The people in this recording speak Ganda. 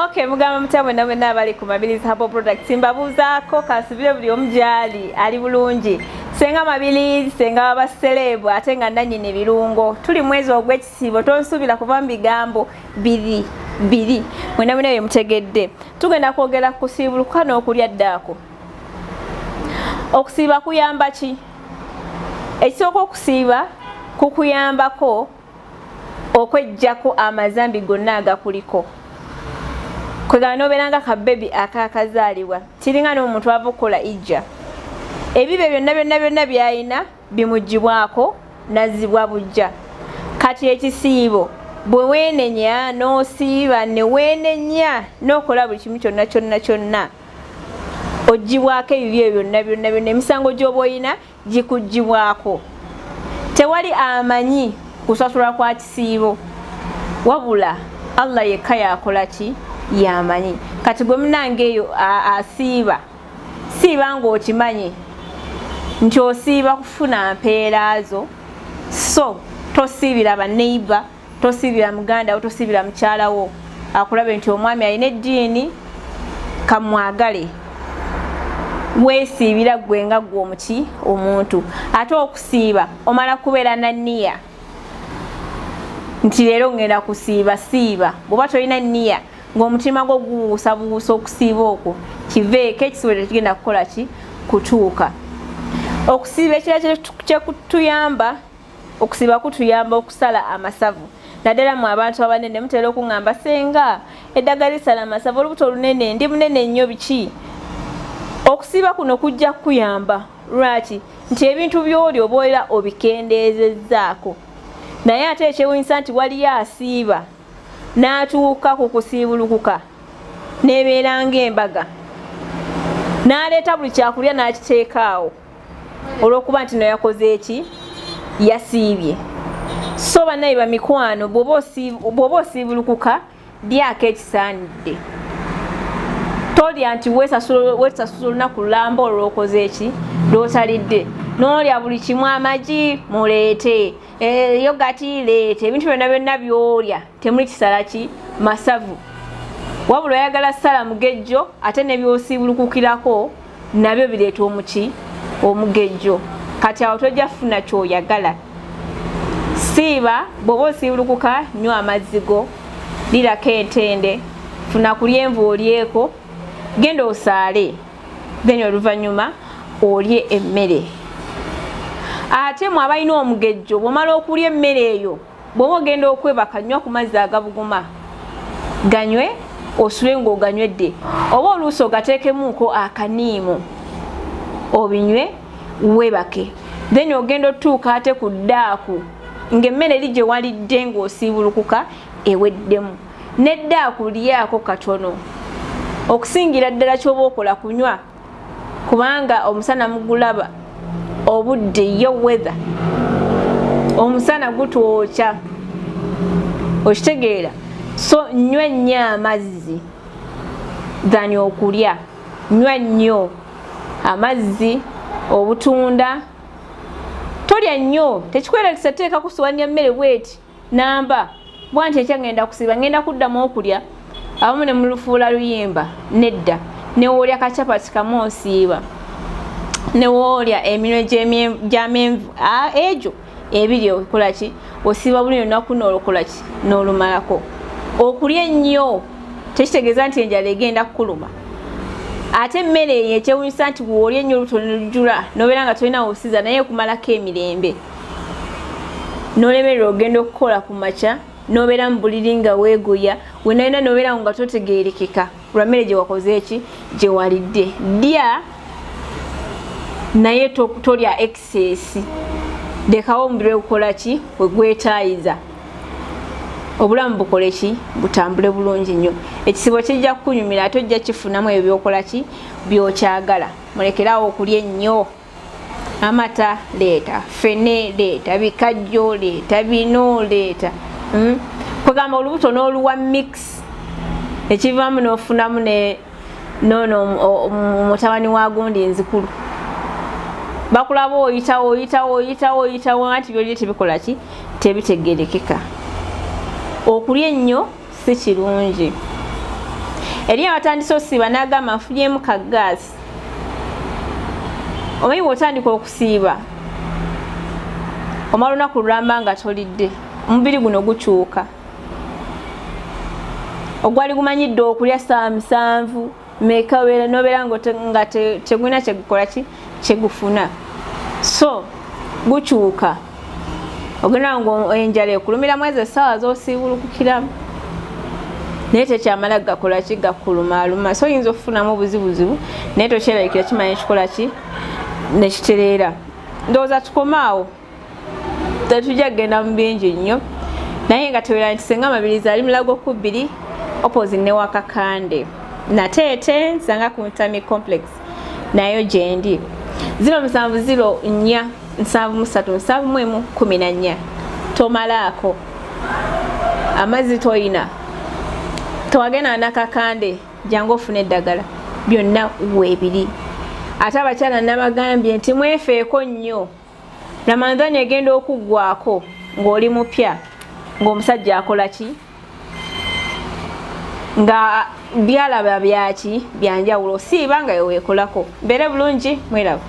Okay, mugamba mutabo nawe nabali ku Mabilis Herbal Products mbabuzaako kasubire buli omujali ali bulungi senga Mabilis senga abaselebu ate nga nanyine birungo tuli mwezi ogw'ekisibo tonsubira kuva mbigambo biri mwena mwena mutegedde tugenda kwogera kusibuluka n'okulya ddaako okusiba kuyamba ki ekisooka okusiba kukuyambako okwejjako amazambi gonna agakuliko kwegana nobeeranga ka bebi akakazaalibwa kiringa n'omuntu ava okukola ijja ebibe byonna byayina bimugibwako nazzibwa bujja kati ekisiibo bwe weenenya n'osiiba ne weenenya n'okola buli kimu kyonna ogibwako ebibyo byonna emisango gy'oba oyina gikugibwako tewali amanyi kusasula kwa kisiibo wabula Allah yekka yakola ki yamanyi kati gwe munange eyo asiiba siiba ng'okimanyi nti osiiba kufuna mpeerazo so tosiibira baneiba tosiibira muganda wo tosiibira mukyalawo akulabe nti omwami alina eddiini kamwagale weesiibira gwe nga gwe omuki omuntu ate okusiiba omala kubeera na nniya nti leero ngenda kusiiba siiba bw'oba tolina nniya ng'omutima gwo gubuusabuusa okusiiba okwo kiveeko ekisibo tekigenda kukola ki kutuuka okusiiba ekira kyekutuyamba okusiiba kutuyamba okusala amasavu naddala mu abantu abanene mutera okuŋŋamba senga eddagala lisala amasavu olubuto olunene ndi munene nnyo biki okusiiba kuno kujja kukuyamba lwaki nti ebintu by'oli oba era obikendeezezzaako naye ate ekyewuunyisa nti waliyo asiiba n'atuuka ku kusiibulukuka n'ebeera ng'embaga n'aleeta buli kyakulya n'akiteeka awo olw'okuba nti no yakoze eki yasiibye so bannaye bamikwano bw'oba osiibulukuka lyako ekisaanidde tolya nti weesasula olunaku lulamba olw'okoze eki lw'otalidde n'olya buli kimu amagi muleete yogati leete ebintu byonna by'olya temuli kisala ki masavu wabula oyagala sala mugejjo ate ne by'osiibulukukirako nabyo bireeta omugejjo kati awo tojja funa ky'oyagala siiba bw'oba osiibulukuka nywa amazzi go lirako entende funa kulya envu olyeko genda osaale then oluvannyuma olye emmere ate mu abalina omugejjo bw'omala okulya emmere eyo bw'oba ogenda okwebaka nywa ku mazzi agabuguma ganywe osule ng'oganywedde oba oluusi ogateekemuuko akaniimu obinywe webake then ogenda otuuka ate ku ddaaku ng'emmere eri gye walidde ng'osiibulukuka eweddemu n'eddaaku lyako katono okusingira ddala ky'oba okola kunywa kubanga omusana mugulaba obudde yo weather omusana gutwokya okitegeera so nywa nnyo amazzi dhani okulya nywa nnyo amazzi obutunda tolya nnyo tekikwerekesa teeka kusuwanya mmere bweti namba bwanti ekyangenda kusiba ngenda kuddamu okulya abamu ne mulufuula luyimba nedda newoolya kacapati kamu osiiba newoolya eminwe gy'amenvu egyo ebiri okola ki osiiba buli lunaku n'olukola ki n'olumalako okulya ennyo tekitegeeza nti enjala egenda kukuluma ate emmere eyo ekyewunyisa nti bw'olya ennyo olubuto ne lujjula n'obeera nga tolina obusiza naye okumalako emirembe n'olemererwa ogenda okukola ku makya n'obeera mu buliri nga weegoya wenayina n'obeera nga totegeerekeka lwa mmere gye wakoze eki gye walidde lya naye tolya excess lekawo omubiri gukola ki we gwetaayiza obulamu bukole ki butambule bulungi nnyo ekisibo kijja kukunyumira ate ojja kifunamu ebyo byokola ki byokyagala mulekerawo okulya ennyo amata leeta fene leeta bikajjo leeta bino leeta kwegamba olubuto n'oluwa mix ekivaamu n'ofunamu nono mutabani wa gundi enzikulu bakulaba oyitawo anti byolye tebikola ki tebitegerekeka okulya ennyo si kirungi Eriya watandise osiiba n'agamba nfunyemu ka gaasi. Omanyi bw'otandika okusiiba omala olunaku lulamba nga tolidde, omubiri guno gukyuka. Ogwali gumanyidde okulya ssaawa 7 meka nobeera nga tegulina kyegukola kyegufuna, so gukyuka. Ogenda ngo enjala ekulumiramu ezo essaawa z'osiibulukukiramu, naye tekyamala gakola ki, gakulumaaluma. So oyinza okufunamu obuzibuzibu naye tokyeraliikira kimanya ekikola ki nekitereera. Ndowooza tukomaawo, tetujja kugenda mu bingi nnyo, naye nga teweera nti singa Amabirizi ali Mulago ku 2 opposite ne Wakakande Nateete nsanga ku Ntami Complex nayo gyendi. 0704737114. Tomalaako amazzi toyina, tewagenda Nakakande, jangu ofune eddagala, byonna weebiri. Ate abakyala nabagambye nti mwefeeko nnyo, Ramadani egenda okuggwaako ng'oli mupya, ng'omusajja akola ki, nga byalaba byaki byanjawulo, siiba nga yeweekolako. Mbeere bulungi, mwerabu.